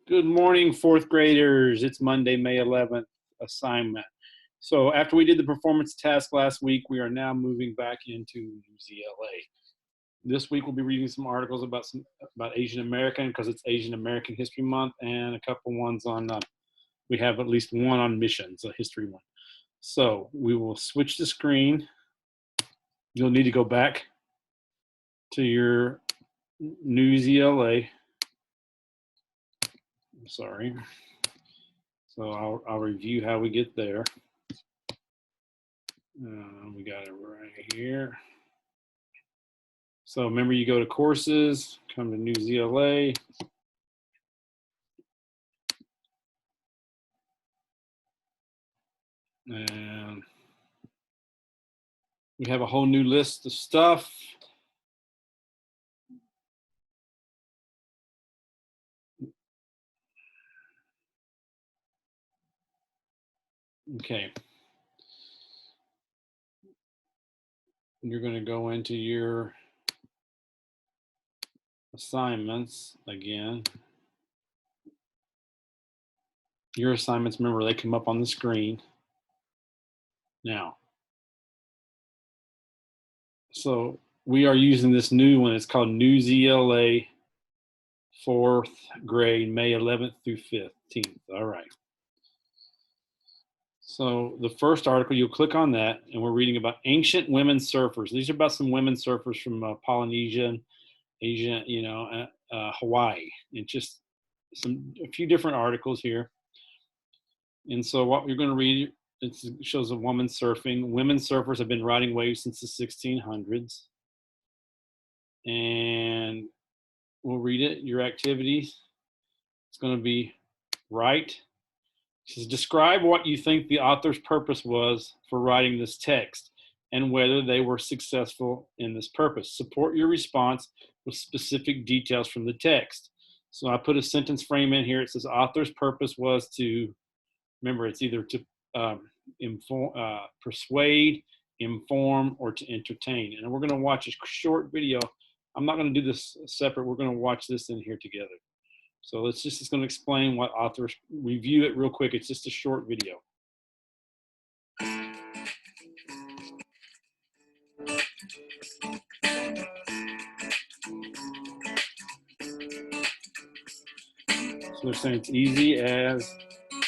Good morning, fourth graders. It's Monday, May 11th assignment. So after we did the performance task last week, we are now moving back into Newsela. This week we'll be reading some articles about Asian American because it's Asian American History Month, and a couple ones on, we have at least one on missions, a history one. So we will switch the screen. You'll need to go back to your Newsela. Sorry. So I'll review how we get there. We got it right here. So remember, you go to courses, come to Newsela. And we have a whole new list of stuff. Okay. You're going to go into your assignments again. Your assignments, remember, they come up on the screen now. So we are using this new one. It's called Newsela fourth grade, May 11th through 15th. All right. So the first article, you'll click on that, and we're reading about ancient women surfers. These are about some women surfers from Polynesia, Asia, Hawaii, and just a few different articles here. And so what you're going to read, it shows a woman surfing. Women surfers have been riding waves since the 1600s. And we'll read it, your activities. It's going to be right. It says, describe what you think the author's purpose was for writing this text and whether they were successful in this purpose. Support your response with specific details from the text. So I put a sentence frame in here. It says author's purpose was to, remember, it's either to persuade, inform, or to entertain. And we're going to watch a short video. I'm not going to do this separate. We're going to watch this in here together. So it's going to explain what authors, review it real quick. It's just a short video. So they're saying it's easy as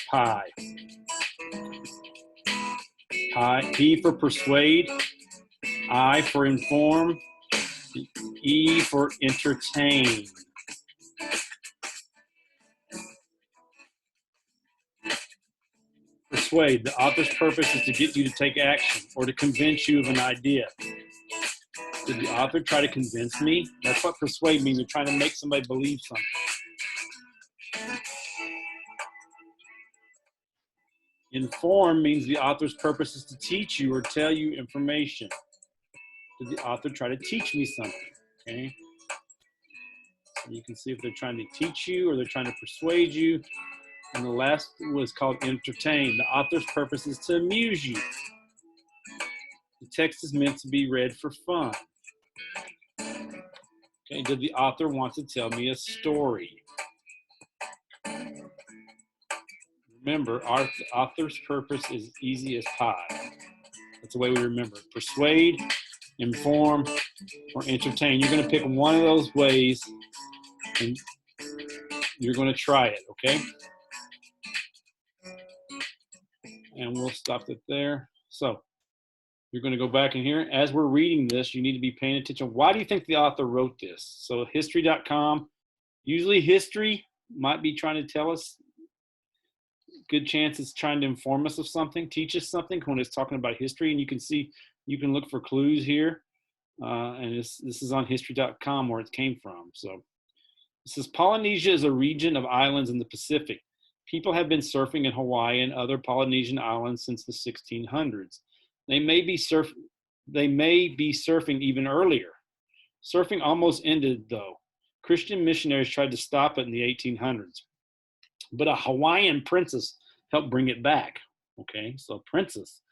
pie. Pie, P for persuade, I for inform, E for entertain. Persuade, the author's purpose is to get you to take action or to convince you of an idea. Did the author try to convince me? That's what persuade means. They're trying to make somebody believe something. Inform means the author's purpose is to teach you or tell you information. Did the author try to teach me something? Okay. So you can see if they're trying to teach you or they're trying to persuade you. And the last was called entertain. The author's purpose is to amuse you. The text is meant to be read for fun. Okay, did the author want to tell me a story? Remember, our author's purpose is easy as pie. That's the way we remember it. Persuade, inform, or entertain. You're going to pick one of those ways and you're going to try it, okay? And we'll stop it there. So you're going to go back in here. As we're reading this, you need to be paying attention. Why do you think the author wrote this? So history.com, usually history might be trying to tell us, good chance it's trying to inform us of something, teach us something when it's talking about history. And you can see, you can look for clues here. And this is on history.com where it came from. So it says Polynesia is a region of islands in the Pacific. People have been surfing in Hawaii and other Polynesian islands since the 1600s. They may be surfing even earlier. Surfing almost ended, though. Christian missionaries tried to stop it in the 1800s. But a Hawaiian princess helped bring it back. Okay, so princess.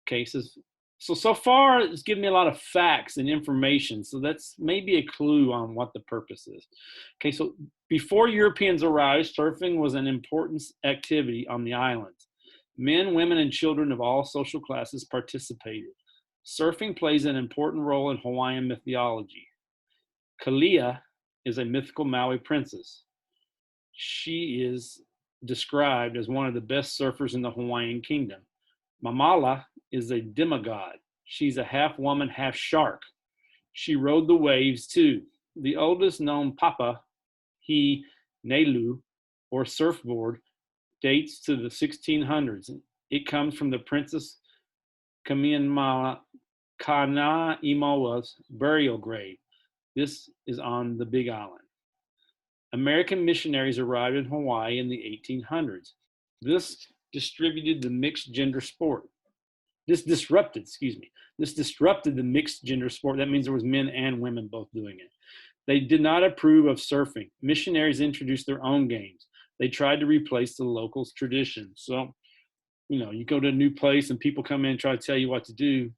Okay, says So far, it's given me a lot of facts and information. So that's maybe a clue on what the purpose is. Okay, so before Europeans arrived, surfing was an important activity on the islands. Men, women, and children of all social classes participated. Surfing plays an important role in Hawaiian mythology. Kalia is a mythical Maui princess. She is described as one of the best surfers in the Hawaiian kingdom. Mamala is a demigod. She's a half woman, half shark. She rode the waves too. The oldest known papa, he nelu, or surfboard, dates to the 1600s. It comes from the Princess Kamehameha Kana Imoa's burial grave. This is on the Big Island. American missionaries arrived in Hawaii in the 1800s. This distributed the mixed gender sport. This disrupted the mixed gender sport. That means there was men and women both doing it. They did not approve of surfing. Missionaries introduced their own games. They tried to replace the locals' tradition. So, you go to a new place and people come in and try to tell you what to do.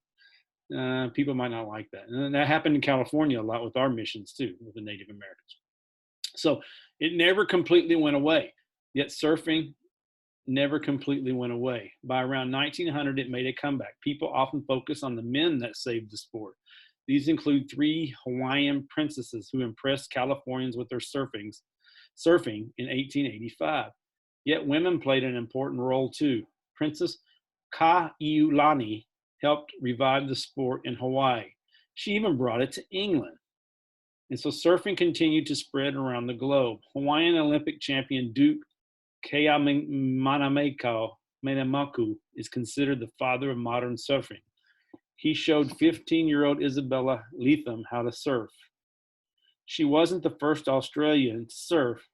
People might not like that. And that happened in California a lot with our missions too, with the Native Americans. So it never completely went away. Yet surfing never completely went away. By around 1900, it made a comeback. People often focus on the men that saved the sport. These include 3 Hawaiian princesses who impressed Californians with their surfing in 1885. Yet women played an important role too. Princess Kaiulani helped revive the sport in Hawaii. She even brought it to England. And so surfing continued to spread around the globe. Hawaiian Olympic champion Duke Keamanamaku is considered the father of modern surfing. He showed 15-year-old Isabella Leatham how to surf. She wasn't the first Australian to surf.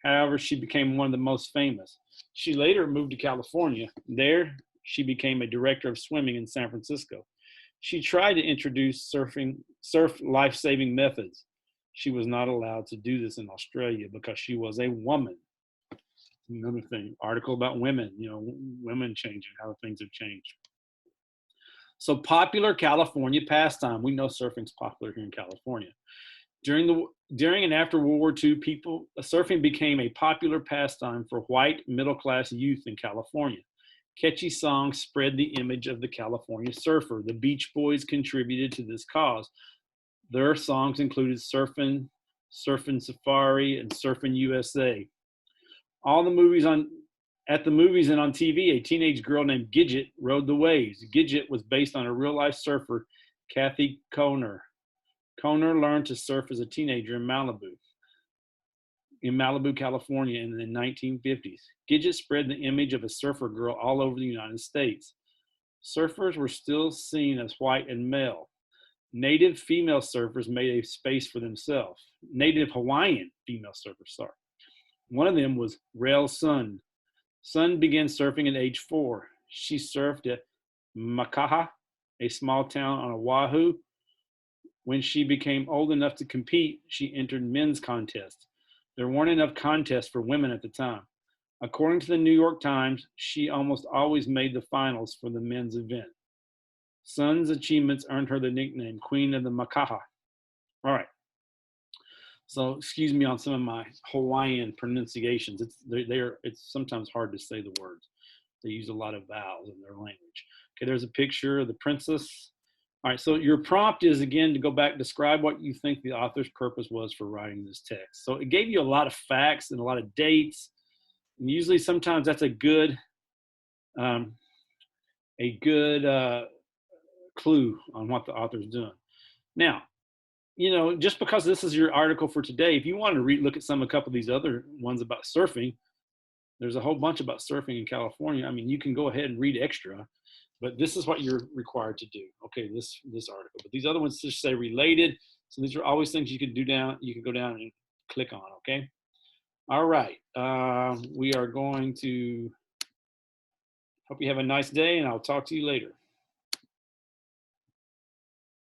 However, she became one of the most famous. She later moved to California. There, she became a director of swimming in San Francisco. She tried to introduce surf life-saving methods. She was not allowed to do this in Australia because she was a woman. Another thing, article about women, women changing, how things have changed. So popular California pastime. We know surfing's popular here in California. During and after World War II, surfing became a popular pastime for white middle-class youth in California. Catchy songs spread the image of the California surfer. The Beach Boys contributed to this cause. Their songs included Surfin' Safari, and Surfin' USA. At the movies and on TV, a teenage girl named Gidget rode the waves. Gidget was based on a real-life surfer, Kathy Kohner. Kohner learned to surf as a teenager in Malibu, California in the 1950s. Gidget spread the image of a surfer girl all over the United States. Surfers were still seen as white and male. Native female surfers made a space for themselves. Native Hawaiian female surfers, sorry. One of them was Rael Sun. Sun began surfing at age 4. She surfed at Makaha, a small town on Oahu. When she became old enough to compete, she entered men's contests. There weren't enough contests for women at the time. According to the New York Times, she almost always made the finals for the men's event. Sun's achievements earned her the nickname Queen of the Makaha. All right. So excuse me on some of my Hawaiian pronunciations. It's sometimes hard to say the words. They use a lot of vowels in their language. Okay, there's a picture of the princess. All right, so your prompt is, again, to go back, describe what you think the author's purpose was for writing this text. So it gave you a lot of facts and a lot of dates. And usually sometimes that's a good clue on what the author's doing. Now, just because this is your article for today, if you want to look at a couple of these other ones about surfing, there's a whole bunch about surfing in California. I mean, you can go ahead and read extra, but this is what you're required to do. Okay, this article. But these other ones just say related. So these are always things you can go down and click on, okay? All right. We are going to hope you have a nice day, and I'll talk to you later.